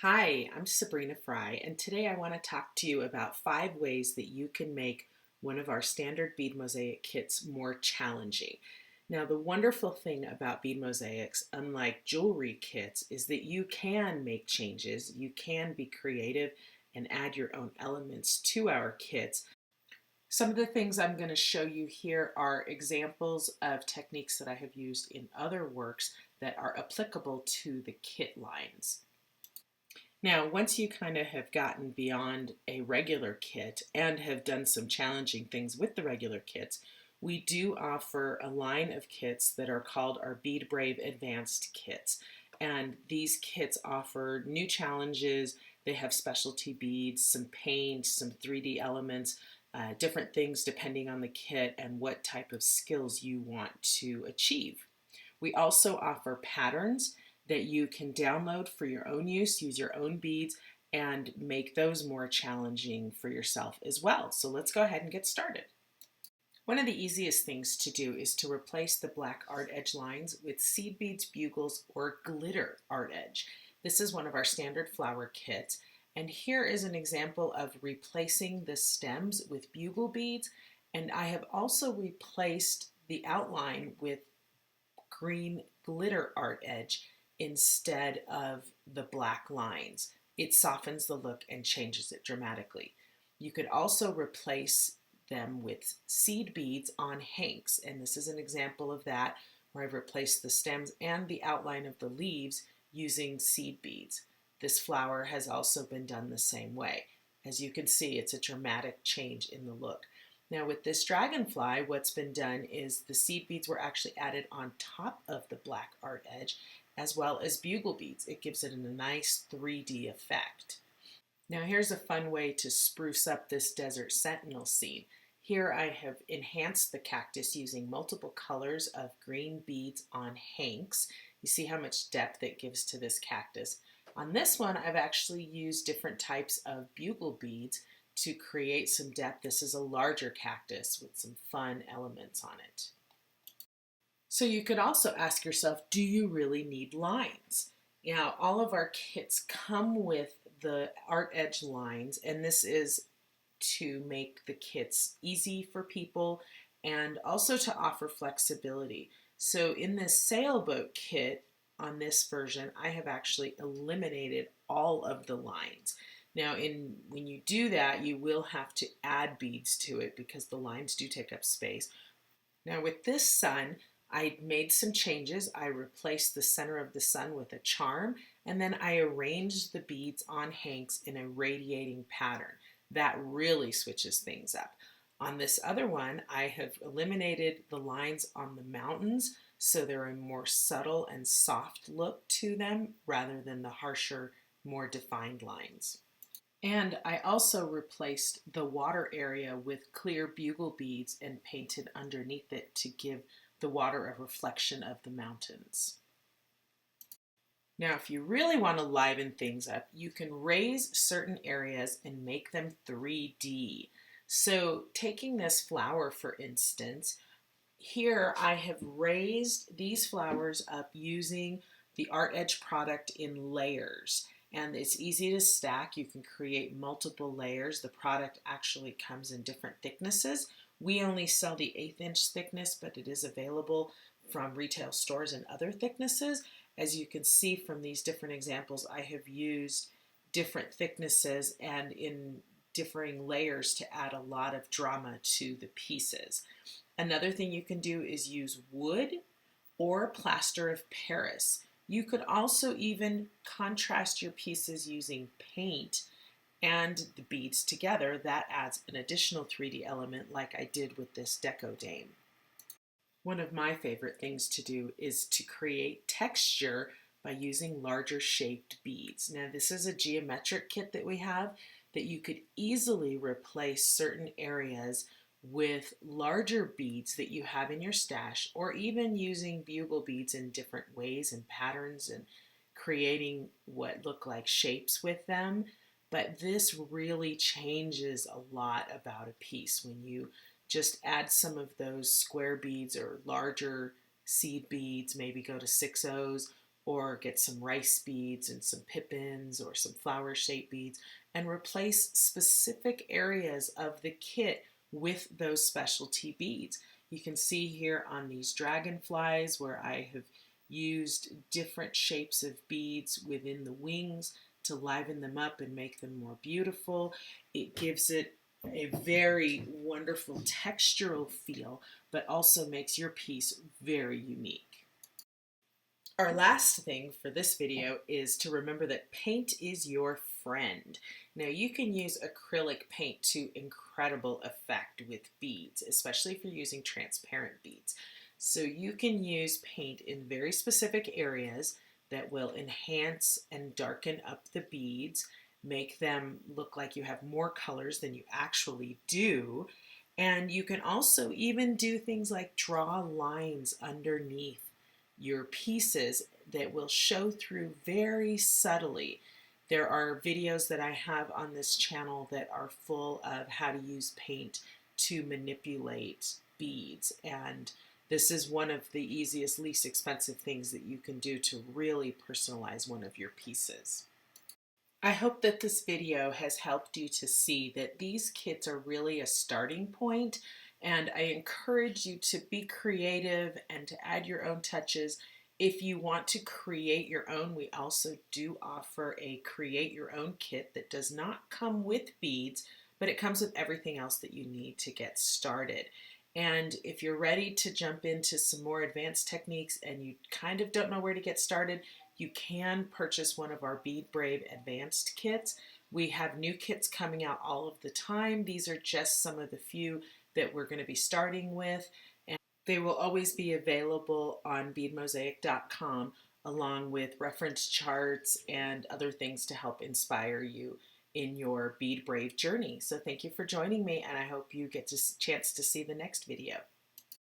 Hi, I'm Sabrina Fry, and today I want to talk to you about 5 ways that you can make one of our standard bead mosaic kits more challenging. Now, the wonderful thing about bead mosaics, unlike jewelry kits, is that you can make changes, you can be creative and add your own elements to our kits. Some of the things I'm going to show you here are examples of techniques that I have used in other works that are applicable to the kit lines. Now, once you kind of have gotten beyond a regular kit and have done some challenging things with the regular kits, we do offer a line of kits that are called our Bead Brave Advanced kits. And these kits offer new challenges. They have specialty beads, some paint, some 3D elements, different things depending on the kit and what type of skills you want to achieve. We also offer patterns that you can download for your own use, use your own beads, and make those more challenging for yourself as well. So let's go ahead and get started. One of the easiest things to do is to replace the black art edge lines with seed beads, bugles, or glitter art edge. This is one of our standard flower kits, and here is an example of replacing the stems with bugle beads, and I have also replaced the outline with green glitter art edge instead of the black lines. It softens the look and changes it dramatically. You could also replace them with seed beads on hanks, and this is an example of that where I've replaced the stems and the outline of the leaves using seed beads. This flower has also been done the same way. As you can see, it's a dramatic change in the look. Now with this dragonfly, what's been done is the seed beads were actually added on top of the black art edge, as well as bugle beads. It gives it a nice 3D effect. Now here's a fun way to spruce up this desert sentinel scene. Here I have enhanced the cactus using multiple colors of green beads on hanks. You see how much depth it gives to this cactus. On this one, I've actually used different types of bugle beads to create some depth. This is a larger cactus with some fun elements on it. So you could also ask yourself, do you really need lines? Now, all of our kits come with the art edge lines, and this is to make the kits easy for people and also to offer flexibility. So in this sailboat kit, on this version, I have actually eliminated all of the lines. Now, when you do that, you will have to add beads to it because the lines do take up space. Now, with this sun, I made some changes. I replaced the center of the sun with a charm, and then I arranged the beads on hanks in a radiating pattern. That really switches things up. On this other one, I have eliminated the lines on the mountains, so they're a more subtle and soft look to them rather than the harsher, more defined lines. And I also replaced the water area with clear bugle beads and painted underneath it to give the water a reflection of the mountains. Now, if you really want to liven things up, you can raise certain areas and make them 3D. So taking this flower, for instance, here I have raised these flowers up using the Art Edge product in layers. And it's easy to stack. You can create multiple layers. The product actually comes in different thicknesses. We only sell the 1/8 inch thickness, but it is available from retail stores in other thicknesses. As you can see from these different examples, I have used different thicknesses and in differing layers to add a lot of drama to the pieces. Another thing you can do is use wood or plaster of Paris. You could also even contrast your pieces using paint and the beads together. That adds an additional 3D element like I did with this deco dame. One of my favorite things to do is to create texture by using larger shaped beads. Now this is a geometric kit that we have that you could easily replace certain areas with larger beads that you have in your stash, or even using bugle beads in different ways and patterns and creating what look like shapes with them. But this really changes a lot about a piece when you just add some of those square beads or larger seed beads, maybe go to 6 O's, or get some rice beads and some pippins or some flower shaped beads and replace specific areas of the kit with those specialty beads. You can see here on these dragonflies where I have used different shapes of beads within the wings to liven them up and make them more beautiful. It gives it a very wonderful textural feel, but also makes your piece very unique. Our last thing for this video is to remember that paint is your friend. Now you can use acrylic paint to incredible effect with beads, especially if you're using transparent beads. So you can use paint in very specific areas that will enhance and darken up the beads, make them look like you have more colors than you actually do. And you can also even do things like draw lines underneath your pieces that will show through very subtly. There are videos that I have on this channel that are full of how to use paint to manipulate beads, and this is one of the easiest, least expensive things that you can do to really personalize one of your pieces. I hope that this video has helped you to see that these kits are really a starting point, and I encourage you to be creative and to add your own touches. If you want to create your own, we also do offer a create your own kit that does not come with beads, but it comes with everything else that you need to get started. And if you're ready to jump into some more advanced techniques and you kind of don't know where to get started, you can purchase one of our Bead Brave advanced kits. We have new kits coming out all of the time. These are just some of the few that we're going to be starting with, and they will always be available on beadmosaic.com along with reference charts and other things to help inspire you in your Bead Brave journey. So thank you for joining me, and I hope you get a chance to see the next video.